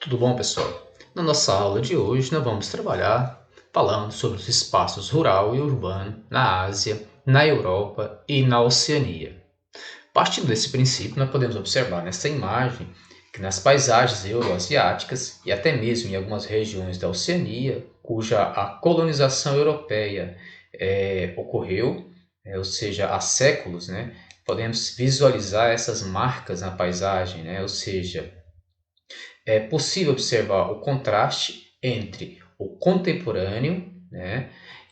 Tudo bom, pessoal? Na nossa aula de hoje, nós vamos trabalhar falando sobre os espaços rural e urbano na Ásia, na Europa e na Oceania. Partindo desse princípio, nós podemos observar nessa imagem que nas paisagens euroasiáticas e até mesmo em algumas regiões da Oceania, cuja a colonização europeia ocorreu, ou seja, há séculos, podemos visualizar essas marcas na paisagem, ou seja, é possível observar o contraste entre o contemporâneo,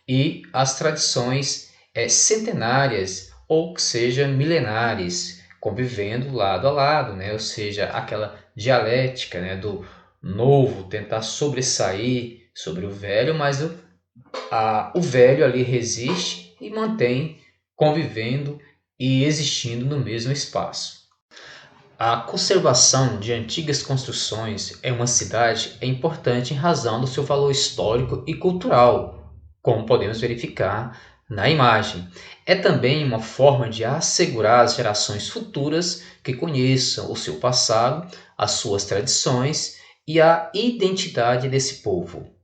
e as tradições centenárias ou que seja milenares, convivendo lado a lado, ou seja, aquela dialética, do novo tentar sobressair sobre o velho, mas o velho ali resiste e mantém convivendo e existindo no mesmo espaço. A conservação de antigas construções em uma cidade é importante em razão do seu valor histórico e cultural, como podemos verificar na imagem. É também uma forma de assegurar às gerações futuras que conheçam o seu passado, as suas tradições e a identidade desse povo.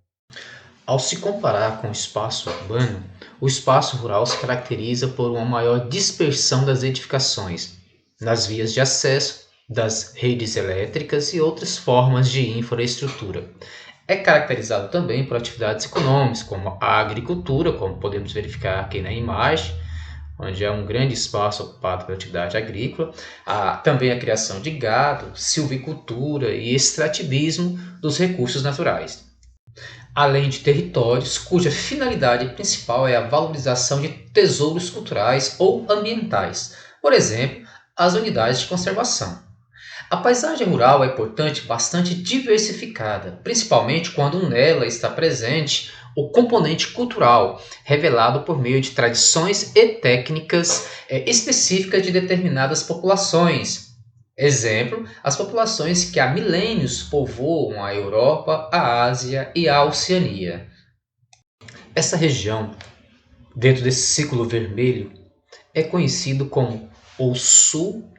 Ao se comparar com o espaço urbano, o espaço rural se caracteriza por uma maior dispersão das edificações, nas vias de acesso, das redes elétricas e outras formas de infraestrutura. É caracterizado também por atividades econômicas, como a agricultura, como podemos verificar aqui na imagem, onde é um grande espaço ocupado pela atividade agrícola, também a criação de gado, silvicultura e extrativismo dos recursos naturais, além de territórios cuja finalidade principal é a valorização de tesouros culturais ou ambientais, por exemplo, as unidades de conservação. A paisagem rural é, portanto, bastante diversificada, principalmente quando nela está presente o componente cultural, revelado por meio de tradições e técnicas específicas de determinadas populações. Exemplo, as populações que há milênios povoam a Europa, a Ásia e a Oceania. Essa região, dentro desse círculo vermelho, é conhecido como o Sul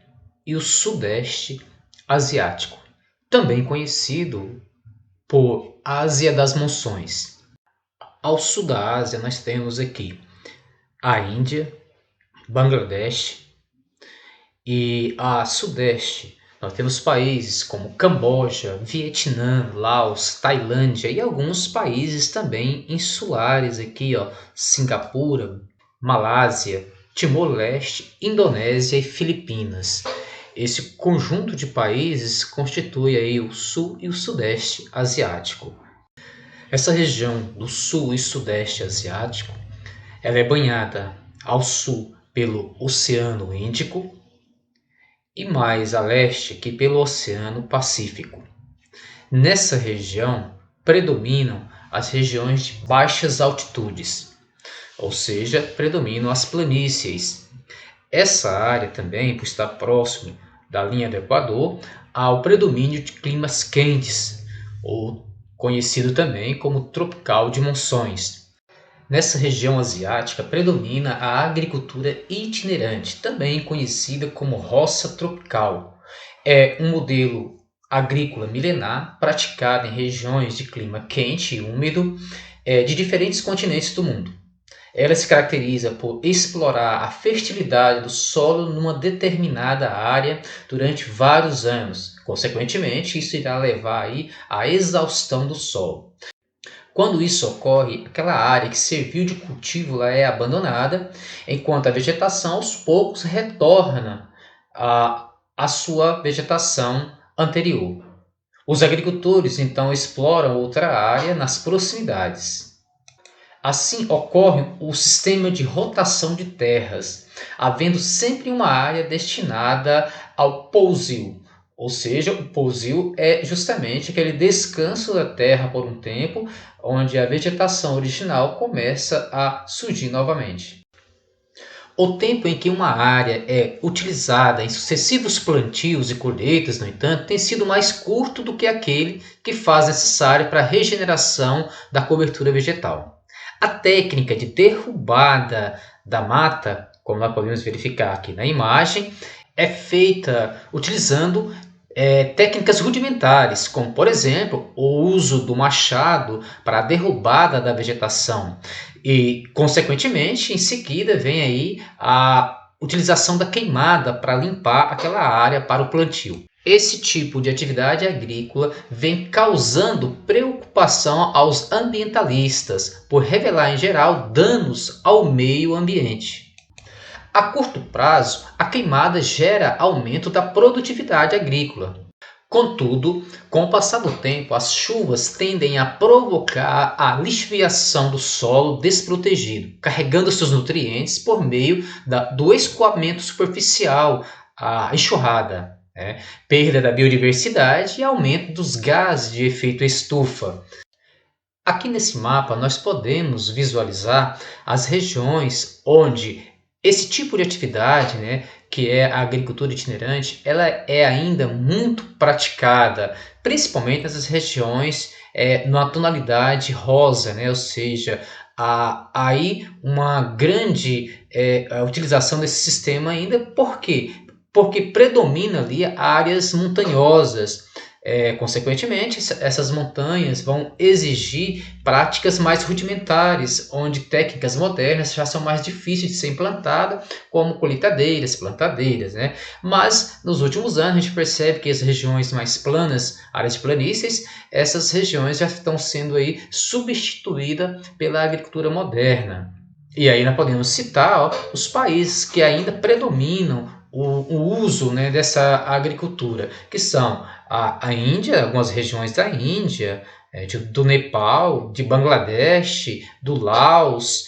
e o Sudeste Asiático, também conhecido por Ásia das Monções. Ao sul da Ásia, nós temos aqui a Índia, Bangladesh, e a sudeste, nós temos países como Camboja, Vietnã, Laos, Tailândia e alguns países também insulares aqui, Singapura, Malásia, Timor-Leste, Indonésia e Filipinas. Esse conjunto de países constitui aí o sul e o sudeste asiático. Essa região do sul e sudeste asiático, ela é banhada ao sul pelo Oceano Índico, e mais a leste que pelo Oceano Pacífico. Nessa região predominam as regiões de baixas altitudes, ou seja, predominam as planícies. Essa área também, por estar próximo da linha do Equador, há o predomínio de climas quentes, ou conhecido também como tropical de monções. Nessa região asiática predomina a agricultura itinerante, também conhecida como roça tropical. É um modelo agrícola milenar praticado em regiões de clima quente e úmido de diferentes continentes do mundo. Ela se caracteriza por explorar a fertilidade do solo numa determinada área durante vários anos. Consequentemente, isso irá levar aí à exaustão do solo. Quando isso ocorre, aquela área que serviu de cultivo é abandonada, enquanto a vegetação aos poucos retorna à sua vegetação anterior. Os agricultores então exploram outra área nas proximidades. Assim ocorre o sistema de rotação de terras, havendo sempre uma área destinada ao pousio. Ou seja, o pousio é justamente aquele descanso da terra por um tempo, onde a vegetação original começa a surgir novamente. O tempo em que uma área é utilizada em sucessivos plantios e colheitas, no entanto, tem sido mais curto do que aquele que faz necessário para a regeneração da cobertura vegetal. A técnica de derrubada da mata, como nós podemos verificar aqui na imagem, é feita utilizando técnicas rudimentares, como por exemplo o uso do machado para a derrubada da vegetação e, consequentemente, em seguida vem aí a utilização da queimada para limpar aquela área para o plantio. Esse tipo de atividade agrícola vem causando preocupação aos ambientalistas por revelar em geral danos ao meio ambiente. A curto prazo, a queimada gera aumento da produtividade agrícola. Contudo, com o passar do tempo, as chuvas tendem a provocar a lixiviação do solo desprotegido, carregando seus nutrientes por meio do escoamento superficial, a enxurrada, perda da biodiversidade e aumento dos gases de efeito estufa. Aqui nesse mapa nós podemos visualizar as regiões onde esse tipo de atividade, que é a agricultura itinerante, ela é ainda muito praticada, principalmente nessas regiões na tonalidade rosa, ou seja, há aí uma grande a utilização desse sistema ainda. Por quê? Porque predomina ali áreas montanhosas. Consequentemente, essas montanhas vão exigir práticas mais rudimentares, onde técnicas modernas já são mais difíceis de ser implantadas, como colheitadeiras, plantadeiras. Mas nos últimos anos a gente percebe que as regiões mais planas, áreas de planícies, essas regiões já estão sendo aí substituídas pela agricultura moderna. E aí nós podemos citar os países que ainda predominam o uso dessa agricultura, que são a Índia, algumas regiões da Índia, do Nepal, de Bangladesh, do Laos,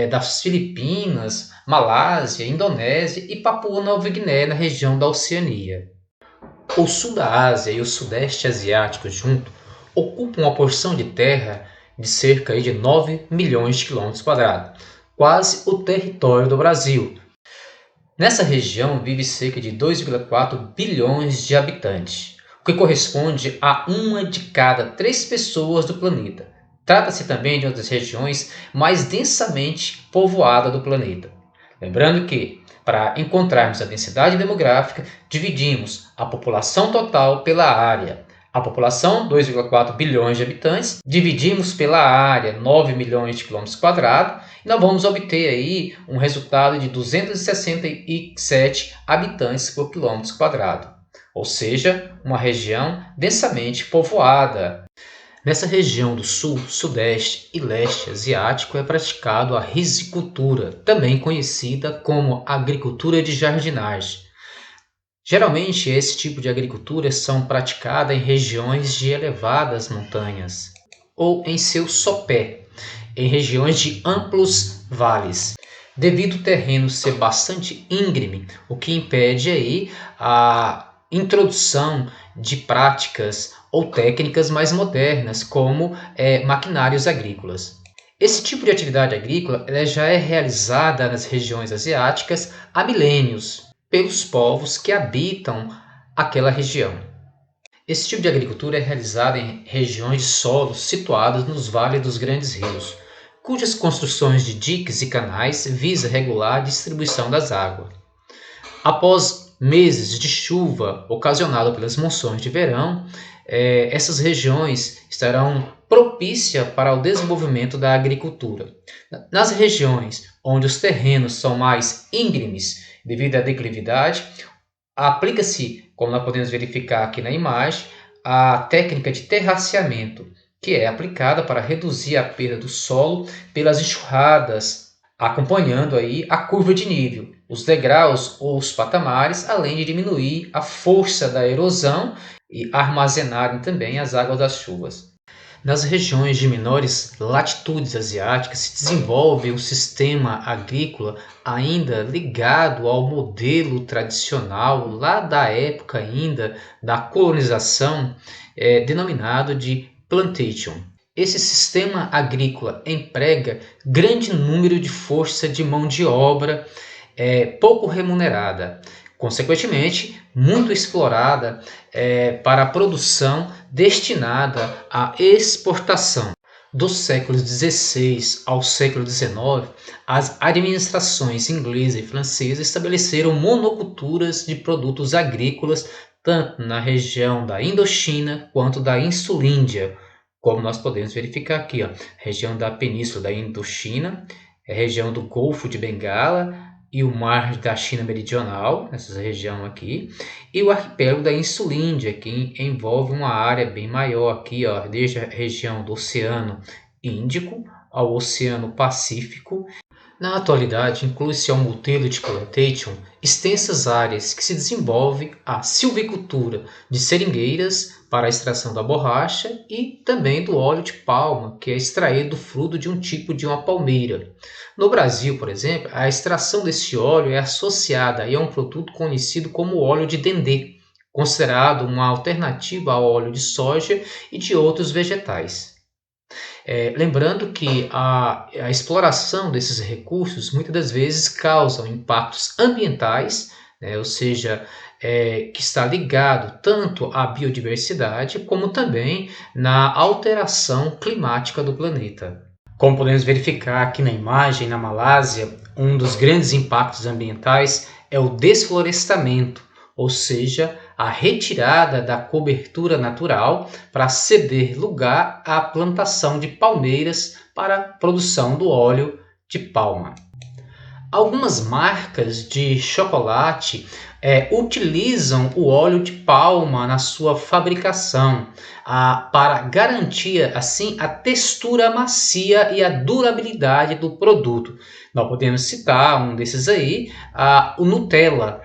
das Filipinas, Malásia, Indonésia e Papua Nova Guiné, na região da Oceania. O sul da Ásia e o sudeste asiático junto ocupam uma porção de terra de cerca de 9 milhões de quilômetros quadrados, quase o território do Brasil. Nessa região vive cerca de 2,4 bilhões de habitantes, o que corresponde a uma de cada 3 pessoas do planeta. Trata-se também de uma das regiões mais densamente povoadas do planeta. Lembrando que, para encontrarmos a densidade demográfica, dividimos a população total pela área. A população, 2,4 bilhões de habitantes, dividimos pela área, 9 milhões de quilômetros quadrados, e nós vamos obter aí um resultado de 267 habitantes por quilômetro quadrado, ou seja, uma região densamente povoada. Nessa região do sul, sudeste e leste asiático é praticado a rizicultura, também conhecida como agricultura de jardinagem. Geralmente, esse tipo de agricultura são praticadas em regiões de elevadas montanhas ou em seu sopé, em regiões de amplos vales, devido ao terreno ser bastante íngreme, o que impede aí a introdução de práticas ou técnicas mais modernas, como maquinários agrícolas. Esse tipo de atividade agrícola ela já é realizada nas regiões asiáticas há milênios, pelos povos que habitam aquela região. Esse tipo de agricultura é realizada em regiões de solos situadas nos vales dos grandes rios, cujas construções de diques e canais visa regular a distribuição das águas. Após meses de chuva ocasionada pelas monções de verão, essas regiões estarão propícias para o desenvolvimento da agricultura. Nas regiões onde os terrenos são mais íngremes devido à declividade, aplica-se, como nós podemos verificar aqui na imagem, a técnica de terraceamento, que é aplicada para reduzir a perda do solo pelas enxurradas, acompanhando aí a curva de nível, os degraus ou os patamares, além de diminuir a força da erosão e armazenarem também as águas das chuvas. Nas regiões de menores latitudes asiáticas se desenvolve um sistema agrícola ainda ligado ao modelo tradicional lá da época ainda da colonização, denominado de plantation. Esse sistema agrícola emprega grande número de força de mão de obra pouco remunerada, consequentemente muito explorada para a produção destinada à exportação. Dos séculos XVI ao século XIX, as administrações inglesa e francesa estabeleceram monoculturas de produtos agrícolas tanto na região da Indochina quanto da Insulíndia, como nós podemos verificar aqui, ó, região da Península da Indochina, região do Golfo de Bengala e o Mar da China Meridional, essa região aqui, e o arquipélago da Insulíndia, que envolve uma área bem maior aqui, ó, desde a região do Oceano Índico ao Oceano Pacífico. Na atualidade, inclui-se ao Multitude Plantation extensas áreas que se desenvolve a silvicultura de seringueiras para a extração da borracha e também do óleo de palma, que é extraído do fruto de um tipo de uma palmeira. No Brasil, por exemplo, a extração desse óleo é associada a um produto conhecido como óleo de dendê, considerado uma alternativa ao óleo de soja e de outros vegetais. Lembrando que a exploração desses recursos muitas das vezes causam impactos ambientais, né, ou seja, que está ligado tanto à biodiversidade como também na alteração climática do planeta. Como podemos verificar aqui na imagem, na Malásia, um dos grandes impactos ambientais é o desflorestamento, ou seja, a retirada da cobertura natural para ceder lugar à plantação de palmeiras para a produção do óleo de palma. Algumas marcas de chocolate utilizam o óleo de palma na sua fabricação para garantir assim a textura macia e a durabilidade do produto. Nós podemos citar um desses aí, o Nutella.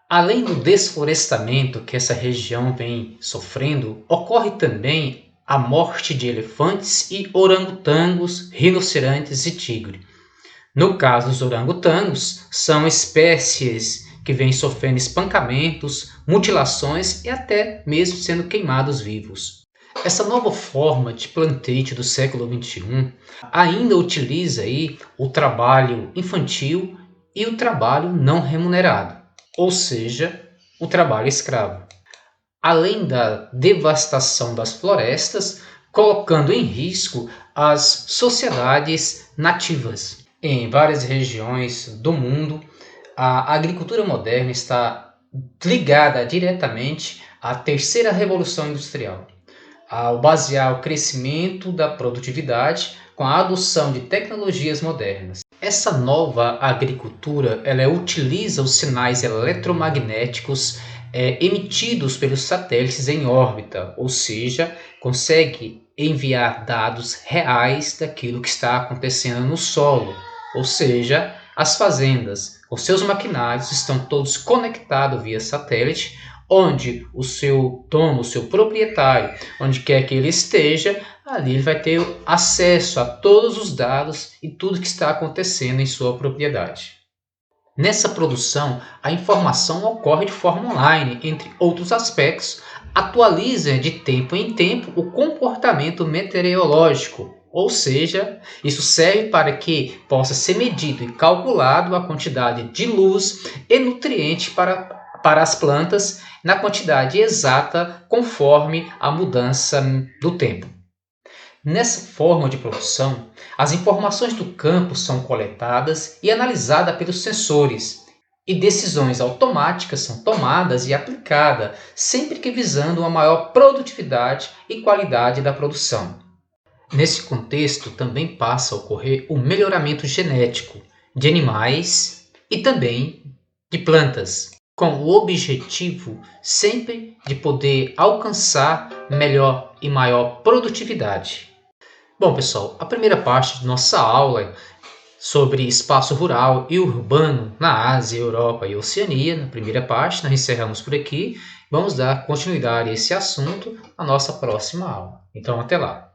Além do desflorestamento que essa região vem sofrendo, ocorre também a morte de elefantes e orangotangos, rinocerontes e tigre. No caso dos orangotangos, são espécies que vêm sofrendo espancamentos, mutilações e até mesmo sendo queimados vivos. Essa nova forma de plantation do século XXI ainda utiliza aí o trabalho infantil e o trabalho não remunerado, ou seja, o trabalho escravo, além da devastação das florestas, colocando em risco as sociedades nativas. Em várias regiões do mundo, a agricultura moderna está ligada diretamente à terceira revolução industrial, ao basear o crescimento da produtividade com a adoção de tecnologias modernas. Essa nova agricultura ela utiliza os sinais eletromagnéticos emitidos pelos satélites em órbita, ou seja, consegue enviar dados reais daquilo que está acontecendo no solo, ou seja, as fazendas, os seus maquinários estão todos conectados via satélite, onde o seu dono, o seu proprietário, onde quer que ele esteja, ali ele vai ter acesso a todos os dados e tudo que está acontecendo em sua propriedade. Nessa produção, a informação ocorre de forma online, entre outros aspectos, atualiza de tempo em tempo o comportamento meteorológico, ou seja, isso serve para que possa ser medido e calculado a quantidade de luz e nutriente para as plantas na quantidade exata conforme a mudança do tempo. Nessa forma de produção, as informações do campo são coletadas e analisadas pelos sensores, e decisões automáticas são tomadas e aplicadas, sempre que visando uma maior produtividade e qualidade da produção. Nesse contexto, também passa a ocorrer o melhoramento genético de animais e também de plantas, com o objetivo sempre de poder alcançar melhor e maior produtividade. Bom, pessoal, a primeira parte de nossa aula sobre espaço rural e urbano na Ásia, Europa e Oceania, na primeira parte, nós encerramos por aqui. Vamos dar continuidade a esse assunto na nossa próxima aula. Então, até lá!